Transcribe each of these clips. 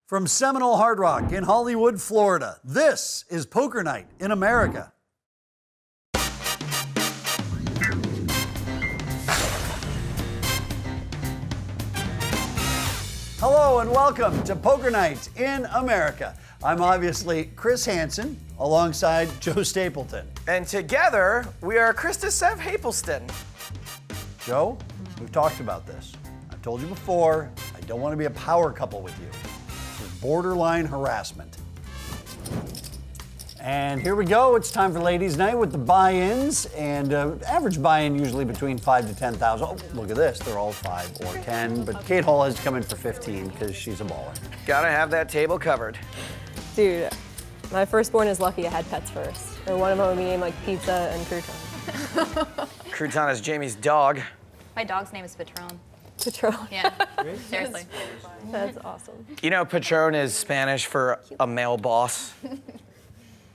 From Seminole Hard Rock in Hollywood, Florida, this is Poker Night in America. Hello and welcome to Poker Night in America. I'm obviously Chris Hansen alongside Joe Stapleton. And together, we are Krista Sev Hapleston. Joe, we've talked about this. I've told you before, I don't want to be a power couple with you. This is borderline harassment. And here we go. It's time for Ladies' Night with the buy-ins, and average buy-in usually between 5 to 10,000. Oh, look at this. They're all 5 or 10, but Cate Hall has to come in for 15 because she's a baller. Gotta have that table covered. Dude, my firstborn is lucky I had pets first. Or one of them would be named like Pizza and Crouton. Crouton is Jamie's dog. My dog's name is Patron. Patron. Yeah, seriously. That's awesome. You know, Patron is Spanish for a male boss.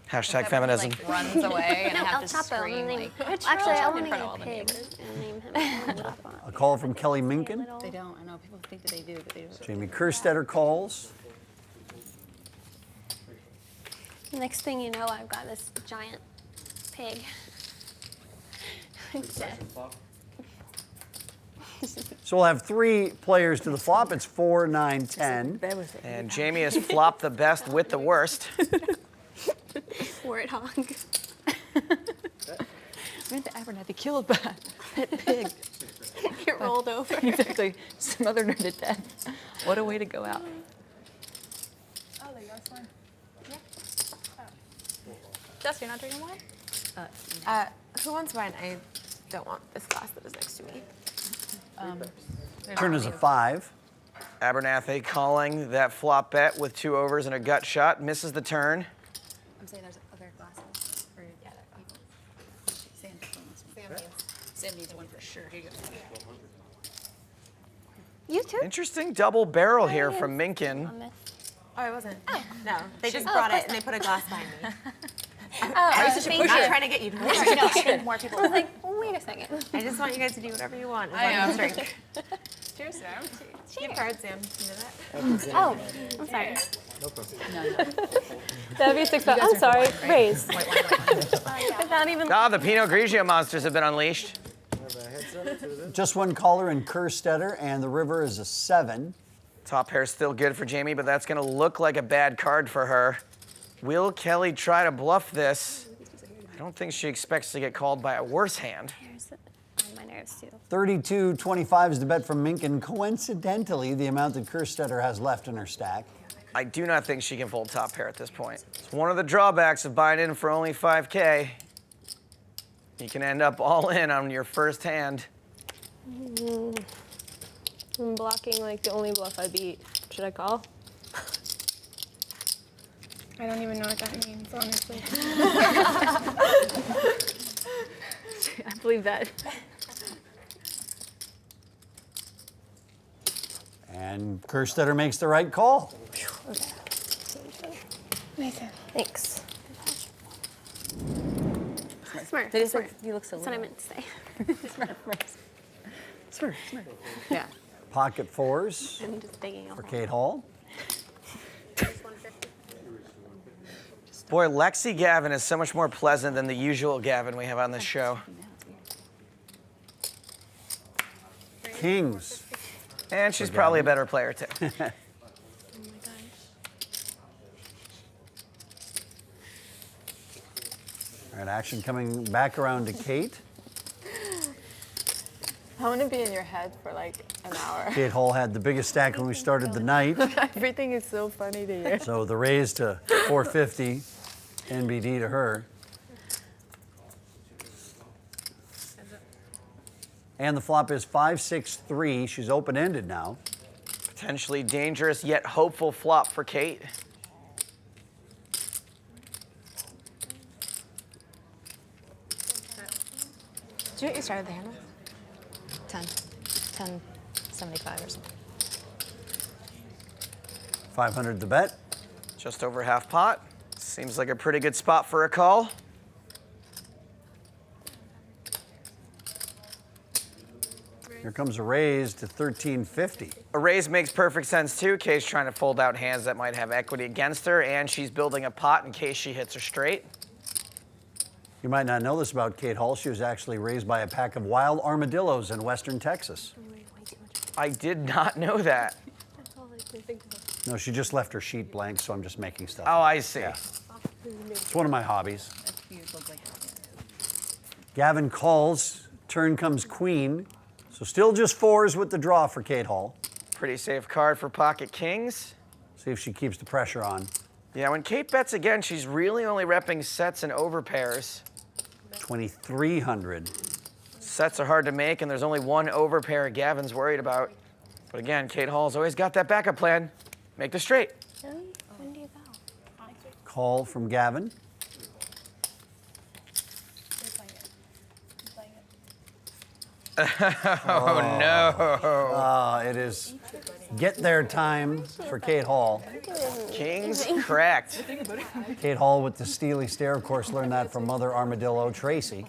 Hashtag feminism. Like runs away and I have to El Chapo, scream and like, actually, I in want to front get of all a the pig neighbors. and name him El Chapo. A call from Kelly Minkin. They don't. I know people think that they do, but they don't. Jamie Kerstetter calls. Next thing you know, I've got this giant pig. So we'll have 3 players to the flop. It's 4, 9, 10. And Jamie has flopped the best with the worst. Warthog. Samantha Abernathy killed that pig. Get rolled over. Exactly. Smothered her to death. What a way to go out. Oh, there you go. It's fine. Yeah. Oh. Jess, you're not drinking wine? Who wants wine? I don't want this glass that is next to me. Turn is a 5. Abernathy calling that flop bet with 2 overs and a gut shot. Misses the turn. I'm saying there's other glasses for people. Sam needs one for sure. Here you go. You too? Interesting double barrel here from Minkin. Oh, I wasn't. No, they just brought it and they put a glass behind me. Thank I'm not you. trying to get you to Sorry, no, I think more people. I was like, wait a second. I just want you guys to do whatever you want. I As long know. as you drink. Cheers, Sam. Keep cards, Sam. You know that? Oh, I'm sorry. That'd be 6 I'm sorry, raise. Without even. The Pinot Grigio monsters have been unleashed. Just one caller in Kerstetter, and the river is a 7. Top pair's still good for Jamie, but that's gonna look like a bad card for her. Will Kelly try to bluff this? I don't think she expects to get called by a worse hand. Here's my nerves too. 32.25 is the bet from Minkin. Coincidentally, the amount that Kerstetter has left in her stack. I do not think she can fold top pair at this point. It's one of the drawbacks of buying in for only 5K. You can end up all in on your first hand. I'm blocking like the only bluff I beat. Should I call? I don't even know what that means, honestly. I believe that. And Kerstetter makes the right call. Nathan. Thanks. Smart. They just Smart. you look so That's what I little. meant to say. Smart. Yeah. Pocket 4s I'm just digging a for hole. Cate Hall. Boy, Lexy Gavin is so much more pleasant than the usual Gavin we have on this show. Kings. And she's probably a better player, too. Oh my gosh. All right, action coming back around to Cate. I want to be in your head for like an hour. Cate Hall had the biggest stack when we started the night. Everything is so funny to you. So the raise to 450, NBD to her. And the flop is 5-6-3. She's open-ended now. Potentially dangerous yet hopeful flop for Cate. Do you know what you started the hand with? 10.75 or something. 500 the bet. Just over half pot. Seems like a pretty good spot for a call. Here comes a raise to 1350. A raise makes perfect sense too. Cate's trying to fold out hands that might have equity against her, and she's building a pot in case she hits her straight. You might not know this about Cate Hall. She was actually raised by a pack of wild armadillos in western Texas. I did not know that. No, she just left her sheet blank, so I'm just making stuff Oh, up. I see. Yeah. It's one of my hobbies. Gavin calls, turn comes queen. So still just 4s with the draw for Cate Hall. Pretty safe card for pocket kings. See if she keeps the pressure on. Yeah, when Cate bets again, she's really only repping sets and overpairs. 2,300. Sets are hard to make, and there's only one overpair Gavin's worried about. But again, Cate Hall's always got that backup plan. Make the straight. Really? When do you go? Call from Gavin. Oh, no. It is get there time for Cate Hall. Kings cracked. Cate Hall with the steely stare, of course, learned that from Mother Armadillo, Tracy.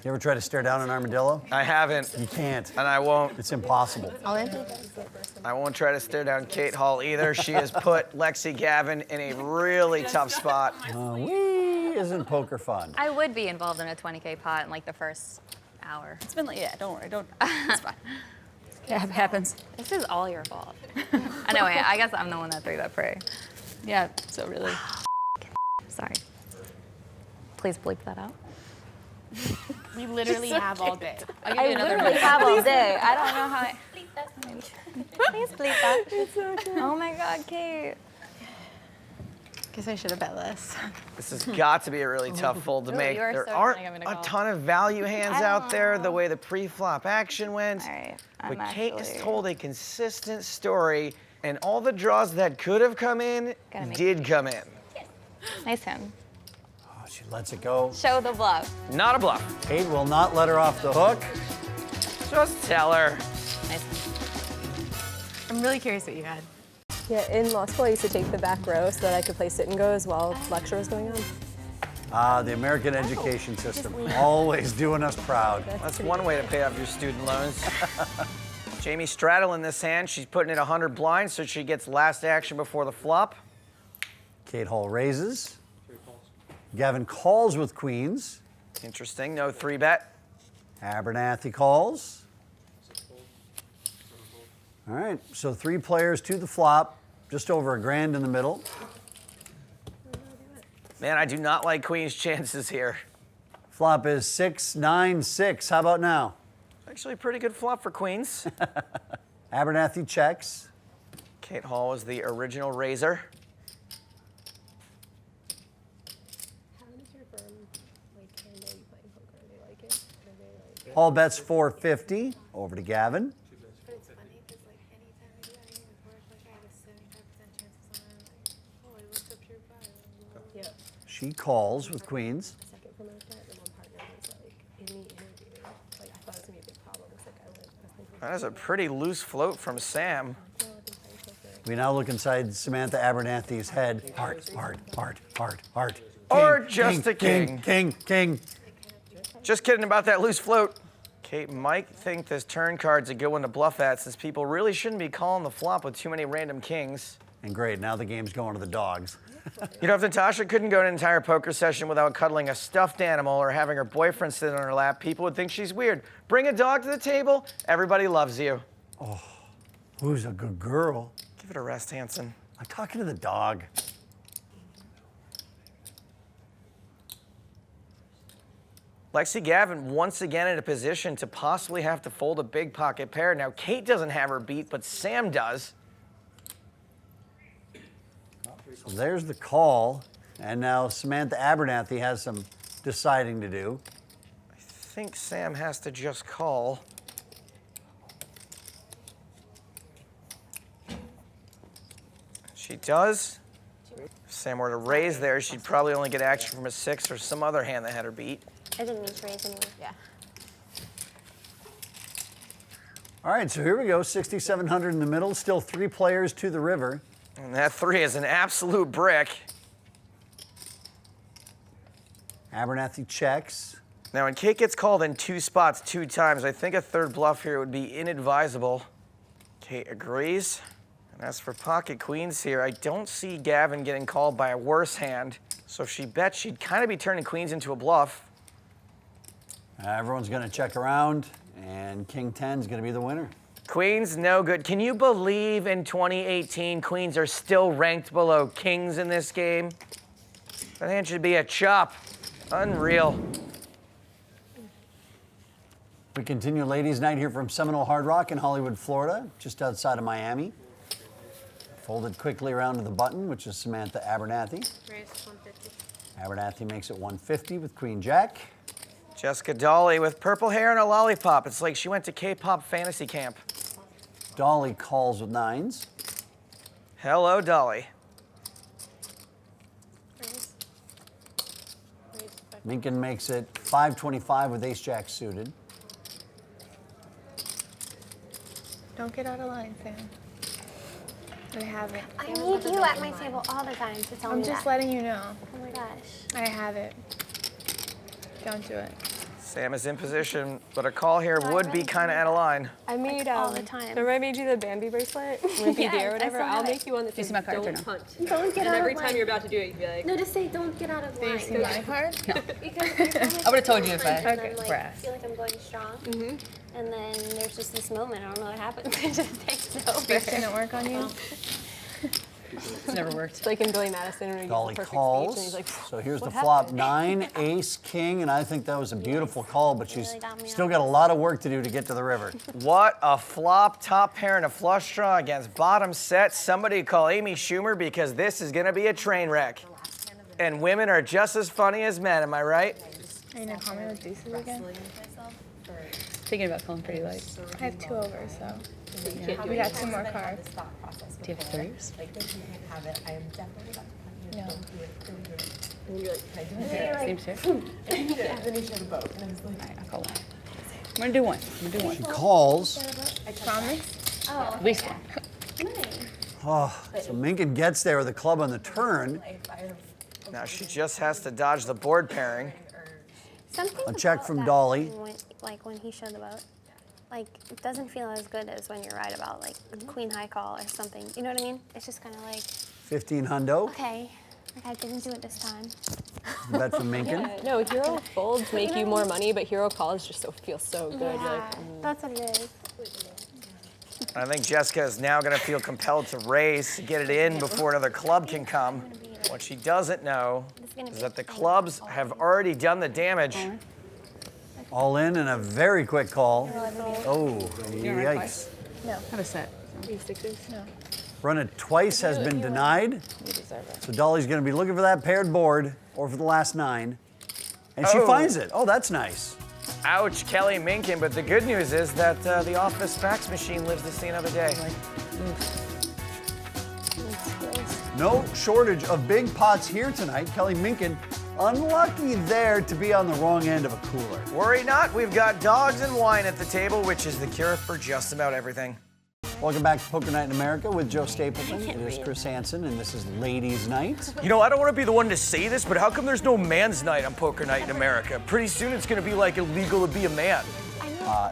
You ever try to stare down an armadillo? I haven't, You can't. and I won't. It's impossible. I won't try to stare down Cate Hall either. She has put Lexy Gavin in a really tough spot. Wee isn't poker fun. I would be involved in a 20K pot in like the first hour. It's been like, yeah, don't worry, don't. It's fine. Yeah, it happens. This is all your fault. Anyway, I guess I'm the one that threw that prey. Yeah, so really. Sorry. Please bleep that out. We literally have all day. I'll give you another literally minute. have all day. I don't know how I... Please bleep that. It's okay. Oh my God, Cate. Guess I should have bet less. This has got to be a really tough fold to make. you are There so aren't funny, I'm gonna a call. ton of value hands out there the way the pre-flop action went. All right, But I'm Cate has actually told a consistent story, and all the draws that could have come in Gotta make- did come in. nice hand. Oh, she lets it go. Show the bluff. Not a bluff. Cate will not let her off the hook. Just tell her. Nice hand. I'm really curious what you had. Yeah, in law school, I used to take the back row so that I could play sit and goes while lecture was going on. The American education system, always doing us proud. That's one way to pay off your student loans. Jamie straddle in this hand. She's putting it 100 blind, so she gets last action before the flop. Cate Hall raises. Gavin calls with queens. Interesting, no 3-bet. Abernathy calls. All right, so 3 players to the flop, just over $1,000 in the middle. Man, I do not like queen's chances here. Flop is 6-9-6. How about now? Actually, a pretty good flop for queens. Abernathy checks. Cate Hall was the original raiser. Hall bets 450. Over to Gavin. But it's funny because like anytime I do anything with work, like I have a 75% chance of someone like, oh, I looked up your bio. Yeah. She calls with queens. Second from my set, and one partner was like, in the interview, like I thought it was gonna be a big problem. It's like I was thinking, That is a pretty loose float from Sam. We now look inside Samantha Abernathy's head. Heart, heart, heart, heart, heart. Or just a king. King. Just kidding about that loose float. Cate might think this turn card's a good one to bluff at, since people really shouldn't be calling the flop with too many random kings. And great, now the game's going to the dogs. You know, if Natasha couldn't go an entire poker session without cuddling a stuffed animal or having her boyfriend sit on her lap, people would think she's weird. Bring a dog to the table, everybody loves you. Who's a good girl? Give it a rest, Hanson. I'm talking to the dog. Lexy Gavin once again in a position to possibly have to fold a big pocket pair. Now, Cate doesn't have her beat, but Sam does. So there's the call. And now Samantha Abernathy has some deciding to do. I think Sam has to just call. She does. If Sam were to raise there, she'd probably only get action from a 6 or some other hand that had her beat. I didn't need to raise anyway. Yeah. All right, so here we go. 6,700 in the middle. Still 3 players to the river. And that 3 is an absolute brick. Abernathy checks. Now, when Cate gets called in 2 spots 2 times, I think a third bluff here would be inadvisable. Cate agrees. And as for pocket queens here, I don't see Gavin getting called by a worse hand. So if she bets, she'd kind of be turning queens into a bluff. Everyone's going to check around, and King 10 is going to be the winner. Queens, no good. Can you believe in 2018 queens are still ranked below kings in this game? That hand should be a chop. Unreal. We continue ladies' night here from Seminole Hard Rock in Hollywood, Florida, just outside of Miami. Folded quickly around to the button, which is Samantha Abernathy. Raise 150. Abernathy makes it 150 with Queen Jack. Jessica Dawley with purple hair and a lollipop. It's like she went to K-pop fantasy camp. Dawley calls with 9s. Hello, Dolly. Minkin makes it 525 with Ace-Jack suited. Don't get out of line, Sam. I have it. I need you at my table all the time to tell me I'm that. just letting you know. Oh my gosh. I have it. Don't do it. Sam is in position, but a call here would be kind of out of line. I made all the time. Remember I made you the Bambi bracelet? Wimpy Yes, Bear or I whatever? still have I'll it. make you one that Do you says see my card or don't no? punt. Don't get And out every of time line. you're about to do it, you'd be like, No, just say don't get out of Do you line. see my card? No. Because I would've told you if I- And Okay. I'm like, Brass. feel like I'm going strong. And then there's just this moment, I don't know what happens. It just takes over. Speech didn't work on you? It's never worked. it's like in Billy Madison when he gives Dolly the perfect calls. speech and he's like, So here's the "What flop, happened?" 9, Ace, King, and I think that was a beautiful call, but she's really got me still on got a lot of work to do to get to the river. What a flop. Top pair and a flush draw against bottom set. Somebody call Amy Schumer because this is going to be a train wreck. And women are just as funny as men, am I right? Are you gonna call me with deuces again? Thinking about calling pretty light. I have 2 over, so we got 2 more cards. Do you have 3s? No. Seems fair. Alright, I'll call one. I'm gonna do one. She calls. Promise? At least one. Oh, so Minkin gets there with the club on the turn. Now she just has to dodge the board pairing. Something A check about from that Dolly. When, like when he showed the boat, like it doesn't feel as good as when you're right about like queen high call or something. You know what I mean? It's just kind of like, 15 hundo. okay, like I didn't do it this time. The bet from Minkin. Yeah, no, hero folds make you more money, but hero calls just feels so good. You're Yeah, like, that's what it is. I think Jessica is now going to feel compelled to raise to get it in before another club can come. What she doesn't know is that the clubs have already done the damage. All in and a very quick call. Oh, yikes. Have a set. Run it twice has been denied. You deserve it. So Dolly's going to be looking for that paired board or for the last 9. And she Oh. finds it. Oh, that's nice. Ouch, Kelly Minkin. But the good news is that the office fax machine lives to see another day. No shortage of big pots here tonight. Kelly Minkin, unlucky there to be on the wrong end of a cooler. Worry not, we've got dogs and wine at the table, which is the cure for just about everything. Welcome back to Poker Night in America with Joe Stapleton. It is Chris Hansen, and this is Ladies' Night. You know, I don't want to be the one to say this, but how come there's no man's night on Poker Night in America? Pretty soon it's going to be like illegal to be a man.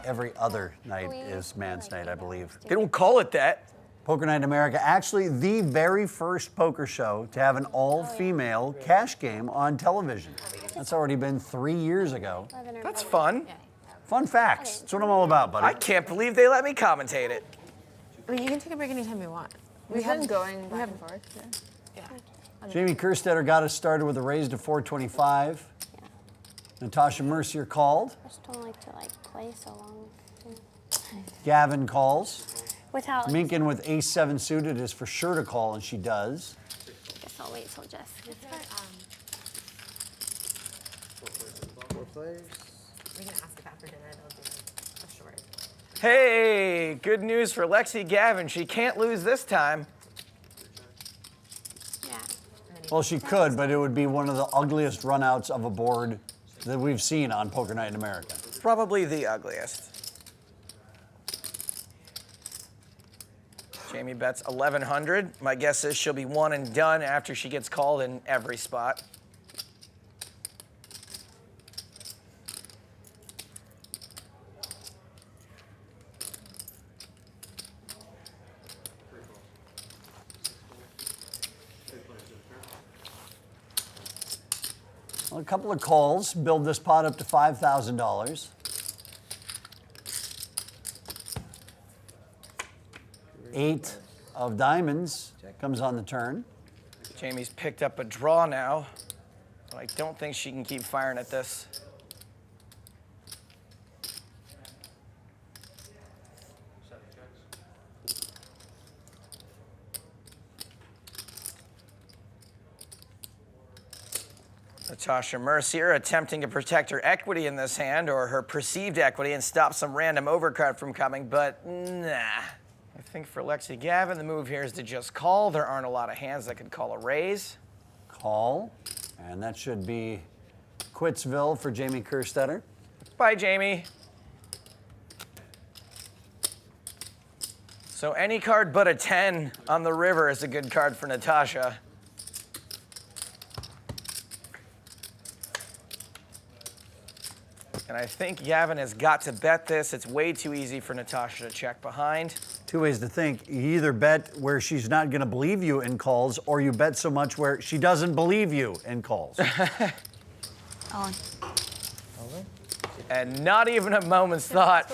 Every other night is Man's Night, I believe. They don't call it that. Poker Night in America, actually the very first poker show to have an all-female cash game on television. That's already been 3 years ago. That's fun. Fun facts. That's what I'm all about, buddy. I can't believe they let me commentate it. I mean, you can take a break anytime you want. We've been going back and forth. Jamie Kerstetter got us started with a raise to 425. Natasha Mercier called. I just don't like to play so long. Gavin calls. Without. Minkin with ace-7 suited is for sure to call, and she does. Guess I'll wait till Jess gets back. We can ask if after dinner they'll do a short. Hey, good news for Lexy Gavin. She can't lose this time. Yeah. Well, she could, but it would be one of the ugliest runouts of a board that we've seen on Poker Night in America. Probably the ugliest. Jamie bets 1,100. My guess is she'll be one and done after she gets called in every spot. Well, a couple of calls build this pot up to $5,000. Eight of diamonds comes on the turn. Jamie's picked up a draw now, but I don't think she can keep firing at this. Natasha Mercier attempting to protect her equity in this hand, or her perceived equity, and stop some random overcard from coming, but nah. I think for Lexy Gavin, the move here is to just call. There aren't a lot of hands that could call a raise. Call, and that should be Quitsville for Jamie Kerstetter. Bye, Jamie. So any card but a 10 on the river is a good card for Natasha. And I think Gavin has got to bet this. It's way too easy for Natasha to check behind. Two ways to think. You either bet where she's not going to believe you in calls, or you bet so much where she doesn't believe you in calls. On. And not even a moment's thought.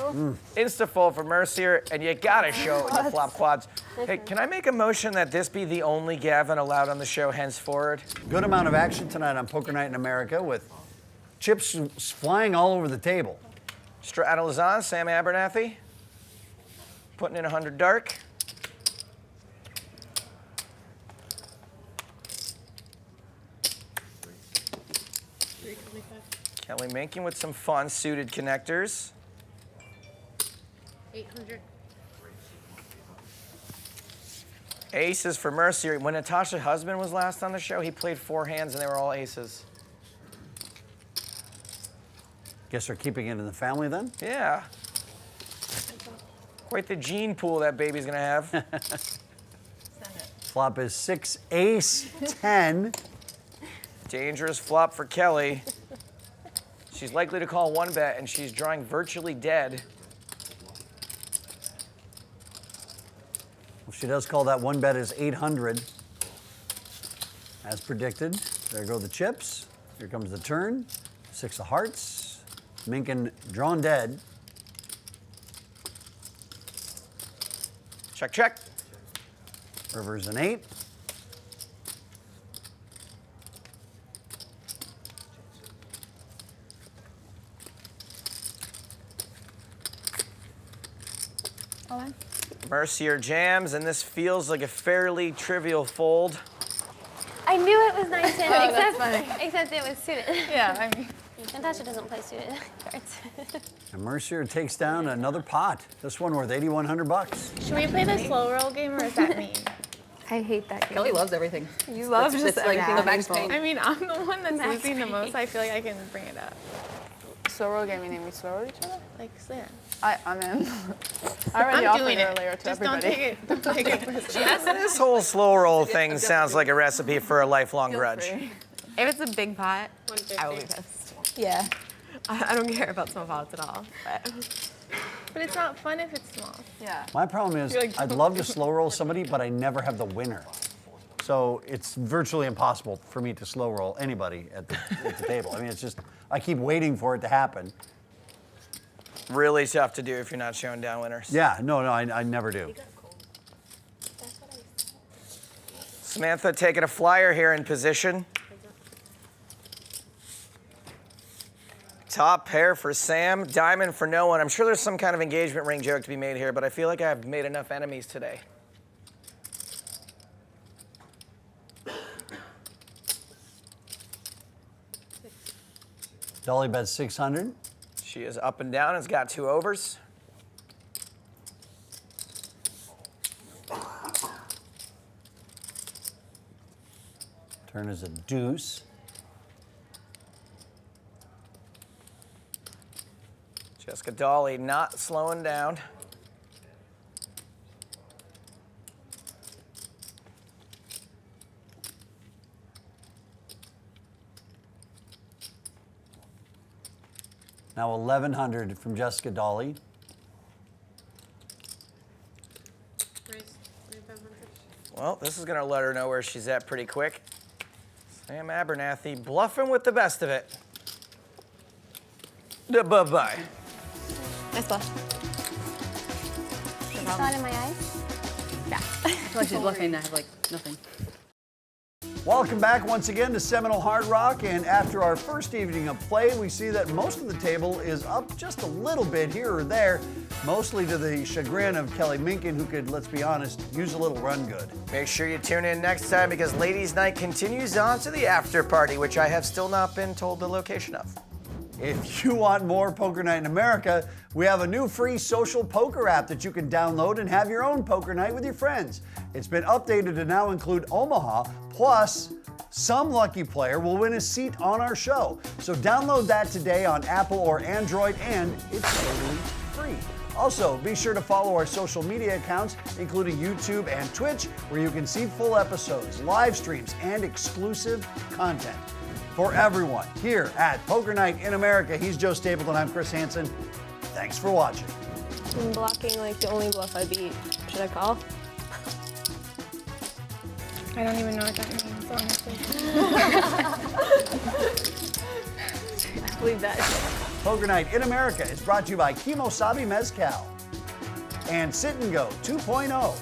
Insta-fold for Mercier, and you gotta show it in the flop quads. Hey, can I make a motion that this be the only Gavin allowed on the show henceforward? Good amount of action tonight on Poker Night in America with chips flying all over the table. Stratalizan, Sam Abernathy. Putting in 100 dark. Kelly Minkin with some fun suited connectors. 800. Aces for Mercier. When Natasha's husband was last on the show, he played 4 hands and they were all aces. Guess they're keeping it in the family then? Yeah. Quite the gene pool that baby's gonna have. Flop is 6, ace, 10. Dangerous flop for Kelly. She's likely to call 1-bet, and she's drawing virtually dead. If she does call that 1-bet is 800. As predicted, there go the chips. Here comes the turn. 6 of hearts. Minkin drawn dead. Check, check. River's an 8. On. Mercier jams, and this feels like a fairly trivial fold. I knew it was 9-10, that's funny. except it was suited. Yeah, I mean. Natasha doesn't play suited cards. And Mercier takes down another pot. This one worth $8,100. Should we play the slow roll game, or is that mean? I hate that game. Kelly loves everything. You love It's just like everything. the max pain. I mean, I'm the one that's losing the most. I feel like I can bring it up. Slow roll game, meaning we slow roll each other? Like, yeah. I'm in. I already I'm offered doing it. earlier to Just everybody. don't take it personally. This whole slow roll thing sounds like a recipe for a lifelong grudge. If it's a big pot, I will be pissed. Yeah. I don't care about small pots at all. But it's not fun if it's small. Yeah. My problem is I'd love to slow roll somebody, but I never have the winner. So it's virtually impossible for me to slow roll anybody at the table. I mean, it's just, I keep waiting for it to happen. Really tough to do if you're not showing down winners. Yeah, no, I never do. Samantha taking a flyer here in position. Top pair for Sam, diamond for no one. I'm sure there's some kind of engagement ring joke to be made here, but I feel like I've made enough enemies today. Dawley bets 600. She is up and down, has got 2 overs. Turn is a deuce. Jessica Dawley not slowing down. Now 1,100 from Jessica Dawley. Well, this is going to let her know where she's at pretty quick. Sam Abernathy bluffing with the best of it. Bye-bye. Nice bluff. Saw it in my eyes. I feel like she's bluffing. I have like nothing. Welcome back once again to Seminole Hard Rock, and after our first evening of play, we see that most of the table is up just a little bit here or there, mostly to the chagrin of Kelly Minkin, who could, let's be honest, use a little run good. Make sure you tune in next time because Ladies' Night continues on to the after party, which I have still not been told the location of. If you want more Poker Night in America, we have a new free social poker app that you can download and have your own poker night with your friends. It's been updated to now include Omaha, plus some lucky player will win a seat on our show. So download that today on Apple or Android, and it's totally free. Also, be sure to follow our social media accounts, including YouTube and Twitch, where you can see full episodes, live streams, and exclusive content. For everyone here at Poker Night in America, he's Joe Stapleton, I'm Chris Hansen. Thanks for watching. I'm blocking like the only bluff I beat. Should I call? I don't even know what that means, honestly. I believe that. Poker Night in America is brought to you by Kimosabi Mezcal and Sit and Go 2.0.